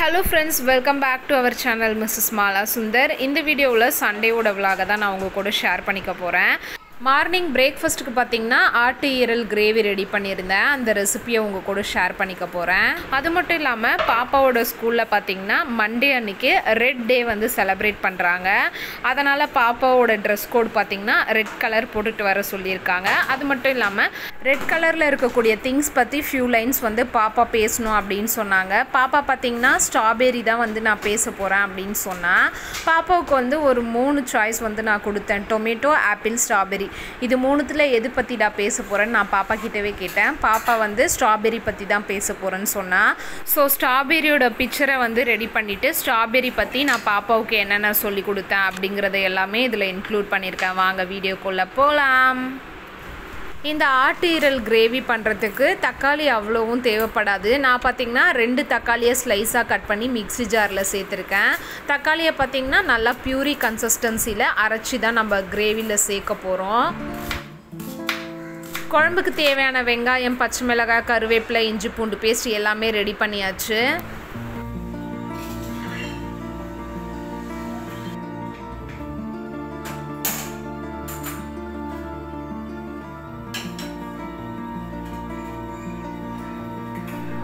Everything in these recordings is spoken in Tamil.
Hello friends, welcome back to our channel MRS.MALASUNDAR. In the video la Sunday oda vlog da na unga kuda share panika poren. Morning breakfast ku pathina ஆட்டு ஈரல் gravy ரெடி பண்ணிருந்தேன். அந்த ரெசிபியை உங்க கூட ஷேர் பண்ணிக்க போறேன். அது மட்டும் இல்லாம பாப்பாவோட ஸ்கூல்ல பாத்தீங்கன்னா மண்டே அன்னைக்கு ரெட் டே வந்து செலிப்ரேட் பண்றாங்க. அதனால பாப்பாவோட Dress கோட் பாத்தீங்கன்னா ரெட் கலர் போட்டுட்டு வர சொல்லிருக்காங்க. அது மட்டும் இல்லாம ரெட் கலர்ல இருக்கக்கூடிய திங்ஸ் பத்தி few lines வந்து பாப்பா பேசணும் அப்படினு சொன்னாங்க. பாப்பா பாத்தீங்கன்னா ஸ்ட்ராபெரி தான் வந்து நான் பேச போறேன் அப்படினு சொன்னா. பாப்பாவுக்கு வந்து ஒரு 3 சாய்ஸ் வந்து நான் கொடுத்தேன். Tomato, apple, strawberry. இது மூணுத்துல எது பத்தி நான் பேச போறேன்னு நான் பாப்பா கிட்டவே கேட்டேன். பாப்பா வந்து ஸ்ட்ராபெரி பத்தி தான் பேச போறேன்னு சொன்னா. சோ ஸ்ட்ராபெரியோட பிக்சரை வந்து ரெடி பண்ணிட்டு ஸ்ட்ராபெரி பத்தி நான் பாப்பாவுக்கு என்னென்ன சொல்லி கொடுத்தேன் அப்படிங்கறதை எல்லாமே இதுல இன்க்ளூட் பண்ணிருக்கேன். வாங்க வீடியோக்குள்ள போலாம். இந்த ஆட்டு ஈரல் கிரேவி பண்ணுறதுக்கு தக்காளி அவ்வளவும் தேவைப்படாது. நான் பார்த்தீங்கன்னா 2 தக்காளியை ஸ்லைஸாக கட் பண்ணி மிக்ஸி ஜாரில் சேர்த்துருக்கேன். தக்காளியை பார்த்தீங்கன்னா நல்லா பியூரி கன்சிஸ்டன்சியில் அரைச்சி தான் நம்ம கிரேவியில் சேர்க்க போகிறோம். குழம்புக்கு தேவையான வெங்காயம், பச்சை மிளகாய், கருவேப்பிலை, இஞ்சி பூண்டு பேஸ்ட் எல்லாமே ரெடி பண்ணியாச்சு.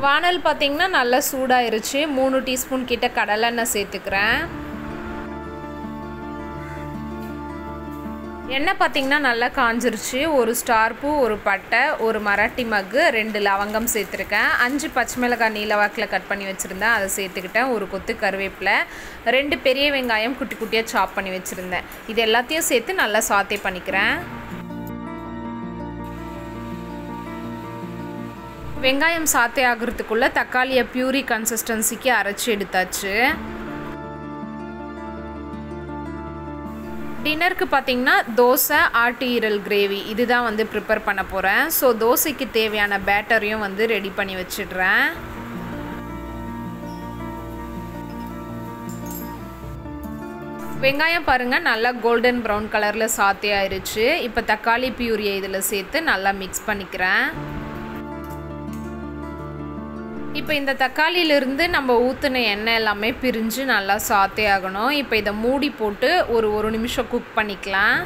வானல் பார்த்தீங்கன்னா நல்லா சூடாயிருச்சு. 3 டீஸ்பூன் கிட்ட கடலெண்ணெய் சேர்த்துக்கிறேன். எண்ணெய் பார்த்தீங்கன்னா நல்லா காஞ்சிருச்சு. ஒரு ஸ்டார் பூ, ஒரு பட்டை, ஒரு மராட்டி மக்கு, 2 லவங்கம் சேர்த்துருக்கேன். 5 பச்சை மிளகாய் நீலவாக்கில் கட் பண்ணி வச்சுருந்தேன், அதை சேர்த்துக்கிட்டேன். ஒரு கொத்து கருவேப்பிலை, 2 பெரிய வெங்காயம் குட்டி குட்டியாக சாப் பண்ணி வச்சுருந்தேன். இது எல்லாத்தையும் சேர்த்து நல்லா சாத்தே பண்ணிக்கிறேன். வெங்காயம் சாத்தே ஆகிறதுக்குள்ள தக்காளியை பியூரி கன்சிஸ்டன்சிக்கு அரைச்சி எடுத்தாச்சு. டின்னருக்கு பார்த்தீங்கன்னா தோசை, ஆட்டு ஈரல் கிரேவி இதுதான் வந்து ப்ரிப்பேர் பண்ண போகிறேன். ஸோ தோசைக்கு தேவையான பேட்டரையும் வந்து ரெடி பண்ணி வச்சிடுறேன். வெங்காயம் பாருங்கள் நல்லா கோல்டன் ப்ரௌன் கலரில் சாத்தே ஆயிடுச்சு. இப்போ தக்காளி பியூரியை இதில் சேர்த்து நல்லா மிக்ஸ் பண்ணிக்கிறேன். இப்போ இந்த தக்காளியிலிருந்து நம்ம ஊற்றின எண்ணெய் எல்லாமே பிரிஞ்சு நல்லா சாத்தே ஆகணும். இப்போ இதை மூடி போட்டு ஒரு நிமிஷம் குக் பண்ணிக்கலாம்.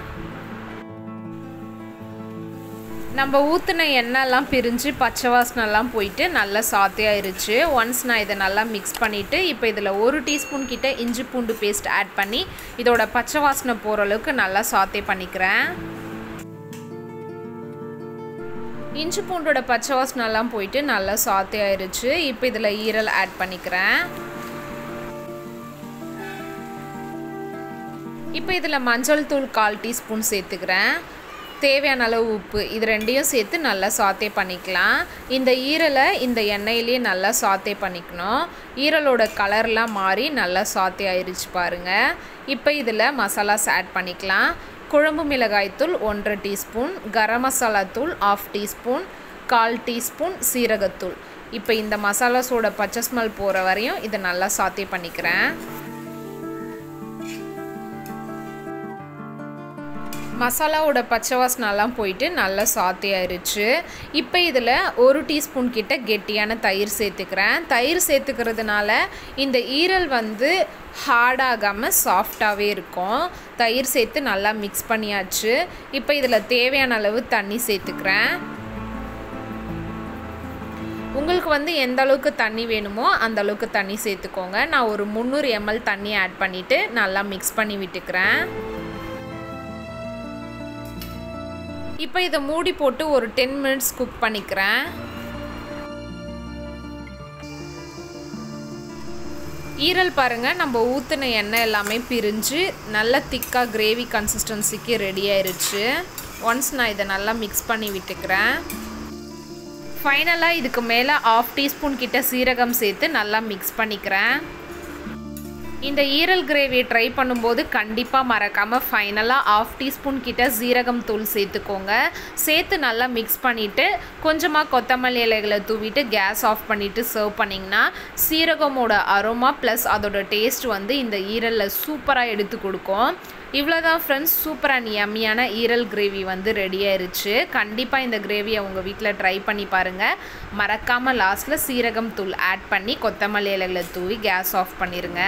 நம்ம ஊற்றின எண்ணெய்லாம் பிரிஞ்சு பச்சை வாசனைலாம் போயிட்டு நல்லா சாத்தே ஆயிடுச்சு. ஒன்ஸ் நான் இதை நல்லா மிக்ஸ் பண்ணிவிட்டு இப்போ இதில் 1 டீஸ்பூன் கிட்ட இஞ்சி பூண்டு பேஸ்ட் ஆட் பண்ணி இதோட பச்சை வாசனை போகிற அளவுக்கு நல்லா சாத்தே பண்ணிக்கிறேன். இஞ்சி பூண்டோட பச்சை வாசனைலாம் போயிட்டு நல்லா சாத்தே ஆயிடுச்சு. இப்போ இதில் ஈரல் ஆட் பண்ணிக்கிறேன். இப்போ இதில் மஞ்சள் தூள் 1/4 டீஸ்பூன் சேர்த்துக்கிறேன். தேவையான அளவு உப்பு, இது ரெண்டையும் சேர்த்து நல்லா சாத்தே பண்ணிக்கலாம். இந்த ஈரலை இந்த எண்ணெயிலேயே நல்லா சாத்தே பண்ணிக்கணும். ஈரலோட கலர்லாம் மாறி நல்லா சாத்தே ஆயிடுச்சு பாருங்கள். இப்போ இதில் மசாலாஸ் ஆட் பண்ணிக்கலாம். குழம்பு மிளகாய்த்தூள் 1/2 டீஸ்பூன், கரம் மசாலா தூள் 1/2 டீஸ்பூன், 1/4 டீஸ்பூன் சீரகத்தூள். இப்போ இந்த மசாலாஸோட பச்சை ஸ்மெல் போகிற வரையும் இதை நல்லா சாத்தே பண்ணிக்கிறேன். மசாலாவோட பச்சை வாசனைலாம் போயிட்டு நல்லா சாத்தே ஆயிடுச்சு. இப்போ இதில் 1 டீஸ்பூன் கிட்ட கெட்டியான தயிர் சேர்த்துக்கிறேன். தயிர் சேர்த்துக்கிறதுனால இந்த ஈரல் வந்து ஹார்டாகாமல் சாஃப்டாகவே இருக்கும். தயிர் சேர்த்து நல்லா மிக்ஸ் பண்ணியாச்சு. இப்போ இதில் தேவையான அளவு தண்ணி சேர்த்துக்கிறேன். உங்களுக்கு வந்து எந்த அளவுக்கு தண்ணி வேணுமோ அந்த அளவுக்கு தண்ணி சேர்த்துக்கோங்க. நான் ஒரு 300 ml தண்ணி ஆட் பண்ணிவிட்டு நல்லா மிக்ஸ் பண்ணி விட்டுக்கிறேன். இப்போ இதை மூடி போட்டு ஒரு 10 மினிட்ஸ் குக் பண்ணிக்கிறேன். ஈரல் பாருங்கள் நம்ம ஊற்றின எண்ணெய் எல்லாமே பிரிஞ்சு நல்லா திக்காக கிரேவி கன்சிஸ்டன்சிக்கு ரெடி ஆயிடுச்சு. ஒன்ஸ் நான் இதை நல்லா மிக்ஸ் பண்ணி விட்டுக்கிறேன். ஃபைனலாக இதுக்கு மேலே 1/2 டீஸ்பூன் கிட்ட சீரகம் சேர்த்து நல்லா மிக்ஸ் பண்ணிக்கிறேன். இந்த ஈரல் கிரேவியை ட்ரை பண்ணும்போது கண்டிப்பாக மறக்காமல் ஃபைனலாக 1/2 டீஸ்பூன் கிட்ட சீரகம் தூள் சேர்த்துக்கோங்க. சேர்த்து நல்லா மிக்ஸ் பண்ணிவிட்டு கொஞ்சமாக கொத்தமல்லி இலைகளை தூவிட்டு கேஸ் ஆஃப் பண்ணிவிட்டு சர்வ் பண்ணிங்கன்னா சீரகமோட அரோமா ப்ளஸ் அதோட டேஸ்ட் வந்து இந்த ஈரலில் சூப்பராக எடுத்து கொடுக்கும். இவ்வளோதான் ஃப்ரெண்ட்ஸ், சூப்பர் அண்ட் யம்மியான ஈரல் கிரேவி வந்து ரெடி ஆயிருச்சு. கண்டிப்பாக இந்த கிரேவியை உங்கள் வீட்டில் ட்ரை பண்ணி பாருங்கள். மறக்காமல் லாஸ்ட்டில் சீரகம் தூள் ஆட் பண்ணி கொத்தமல்லி இலைகளை தூவி கேஸ் ஆஃப் பண்ணிடுங்க.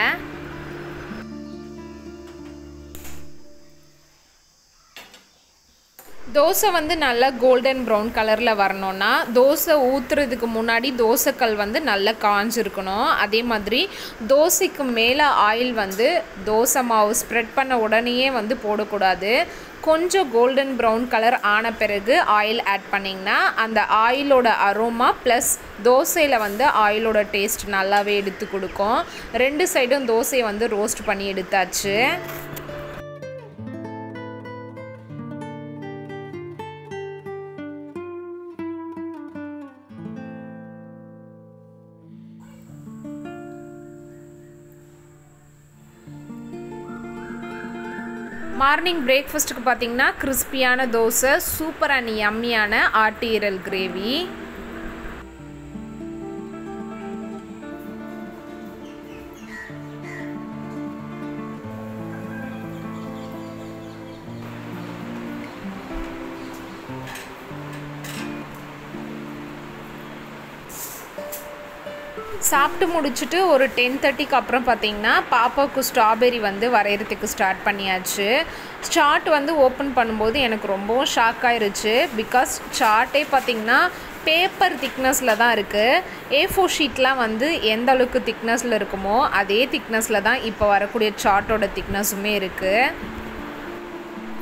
தோசை வந்து நல்லா கோல்டன் ப்ரௌன் கலரில் வரணுன்னா தோசை ஊற்றுறதுக்கு முன்னாடி தோசைக்கல் வந்து நல்லா காஞ்சிருக்கணும். அதே மாதிரி தோசைக்கு மேலே ஆயில் வந்து தோசை மாவு ஸ்ப்ரெட் பண்ண உடனேயே வந்து போடக்கூடாது. கொஞ்சம் கோல்டன் ப்ரௌன் கலர் ஆன பிறகு ஆயில் ஆட் பண்ணிங்கன்னா அந்த ஆயிலோட அரோமா ப்ளஸ் தோசையில் வந்து ஆயிலோட டேஸ்ட் நல்லாவே எடுத்து கொடுக்கும். 2 சைடும் தோசையை வந்து ரோஸ்ட் பண்ணி எடுத்தாச்சு. மார்னிங் பிரேக்ஃபாஸ்ட்டுக்கு பார்த்தீங்கன்னா கிறிஸ்பியான தோசை, சூப்பர் அண்ட் யம்மியான ஆட்டு ஈரல் கிரேவி. சாப்பிட்டு முடிச்சுட்டு ஒரு 10:30க்கு அப்புறம் பார்த்திங்கன்னா பாப்பாவுக்கு ஸ்ட்ராபெரி வந்து வரைகிறதுக்கு ஸ்டார்ட் பண்ணியாச்சு. சார்ட் வந்து ஓப்பன் பண்ணும்போது எனக்கு ரொம்பவும் ஷாக் ஆயிருச்சு. பிகாஸ் சார்ட்டே பார்த்திங்கன்னா பேப்பர் திக்னஸில் தான் இருக்குது. A4 ஷீட்லாம் வந்து எந்த அளவுக்கு திக்னஸில் இருக்குமோ அதே திக்னஸில் தான் இப்போ வரக்கூடிய சார்ட்டோட திக்னஸுமே இருக்குது.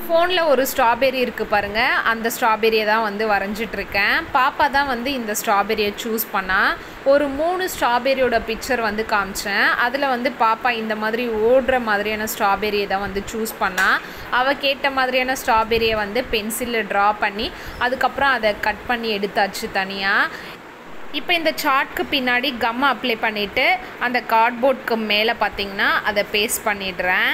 ஃபோனில் ஒரு ஸ்ட்ராபெரி இருக்குது பாருங்கள், அந்த ஸ்ட்ராபெரியை தான் வந்து வரைஞ்சிட்ருக்கேன். பாப்பா தான் வந்து இந்த ஸ்ட்ராபெரியை சூஸ் பண்ணால். ஒரு 3 ஸ்ட்ராபெரியோட பிக்சர் வந்து காமிச்சேன். அதில் வந்து பாப்பா இந்த மாதிரி ஓடுற மாதிரியான ஸ்ட்ராபெரியை தான் வந்து சூஸ் பண்ணால். அவள் கேட்ட மாதிரியான ஸ்ட்ராபெரியை வந்து பென்சிலில் ட்ரா பண்ணி அதுக்கப்புறம் அதை கட் பண்ணி எடுத்தாச்சு தனியாக. இப்போ இந்த சார்ட்க்கு பின்னாடி கம் அப்ளை பண்ணிவிட்டு அந்த கார்ட்போர்டுக்கு மேலே பார்த்திங்கன்னா அதை பேஸ்ட் பண்ணிடுறேன்.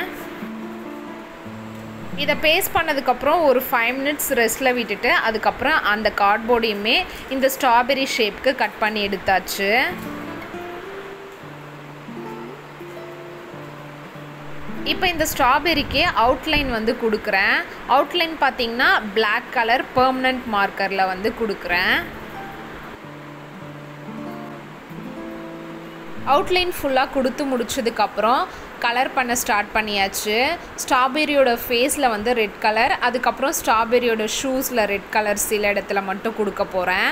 இதை பேஸ்ட் பண்ணதுக்கப்புறம் ஒரு 5 மினிட்ஸ் ரெஸ்ட்டில் விட்டுட்டு அதுக்கப்புறம் அந்த கார்ட்போர்டையுமே இந்த ஸ்ட்ராபெரி ஷேப்க்கு கட் பண்ணி எடுத்தாச்சு. இப்போ இந்த ஸ்ட்ராபெரிக்கு அவுட்லைன் வந்து கொடுக்குறேன். அவுட்லைன் பார்த்திங்கன்னா பிளாக் கலர் பெர்மனண்ட் மார்க்கரில் வந்து கொடுக்குறேன். அவுட்லைன் ஃபுல்லாக கொடுத்து முடிச்சதுக்கப்புறம் கலர் பண்ண ஸ்டார்ட் பண்ணியாச்சு. ஸ்ட்ராபெரியோட ஃபேஸில் வந்து ரெட் கலர், அதுக்கப்புறம் ஸ்ட்ராபெரியோட ஷூஸில் ரெட் கலர் சில இடத்துல மட்டும் கொடுக்க போகிறேன்.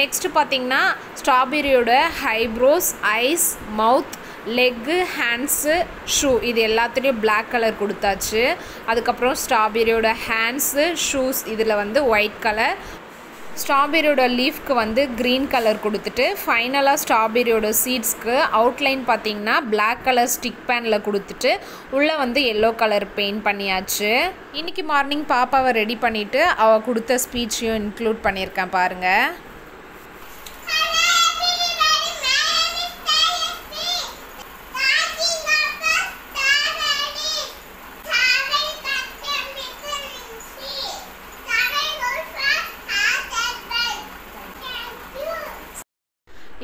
நெக்ஸ்ட்டு பார்த்திங்கன்னா ஸ்ட்ராபெரியோட ஹைப்ரோஸ், ஐஸ், மவுத், லெக்கு, ஹேண்ட்ஸு, ஷூ இது எல்லாத்துலேயும் பிளாக் கலர் கொடுத்தாச்சு. அதுக்கப்புறம் ஸ்ட்ராபெரியோட ஹேண்ட்ஸு, ஷூஸ் இதில் வந்து ஒயிட் கலர், ஸ்ட்ராபெரியோட லீஃப்க்கு வந்து க்ரீன் கலர் கொடுத்துட்டு ஃபைனலாக ஸ்ட்ராபெரியோட சீட்ஸ்க்கு அவுட்லைன் பார்த்திங்கன்னா பிளாக் கலர் ஸ்டிக் பேனில் கொடுத்துட்டு உள்ளே வந்து எல்லோ கலர் பெயிண்ட் பண்ணியாச்சு. இன்றைக்கி மார்னிங் பாப்பாவை ரெடி பண்ணிவிட்டு அவள் கொடுத்த ஸ்பீச்சையும் இன்க்ளூட் பண்ணியிருக்கேன் பாருங்கள்.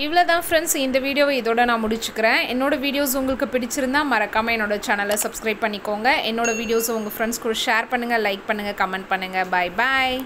இவ்வளோதான் ஃப்ரெண்ட்ஸ், இந்த வீடியோவை இதோட நான் முடிச்சுக்கிறேன். என்னோடய வீடியோஸ் உங்களுக்கு பிடிச்சிருந்தால் மறக்காமல் என்னோடய சேனலை சப்ஸ்கிரைப் பண்ணிக்கோங்க. என்னோடய வீடியோஸை உங்கள் ஃப்ரெண்ட்ஸ் கூட ஷேர் பண்ணுங்கள், லைக் பண்ணுங்கள், கமெண்ட் பண்ணுங்கள். பாய் பாய்.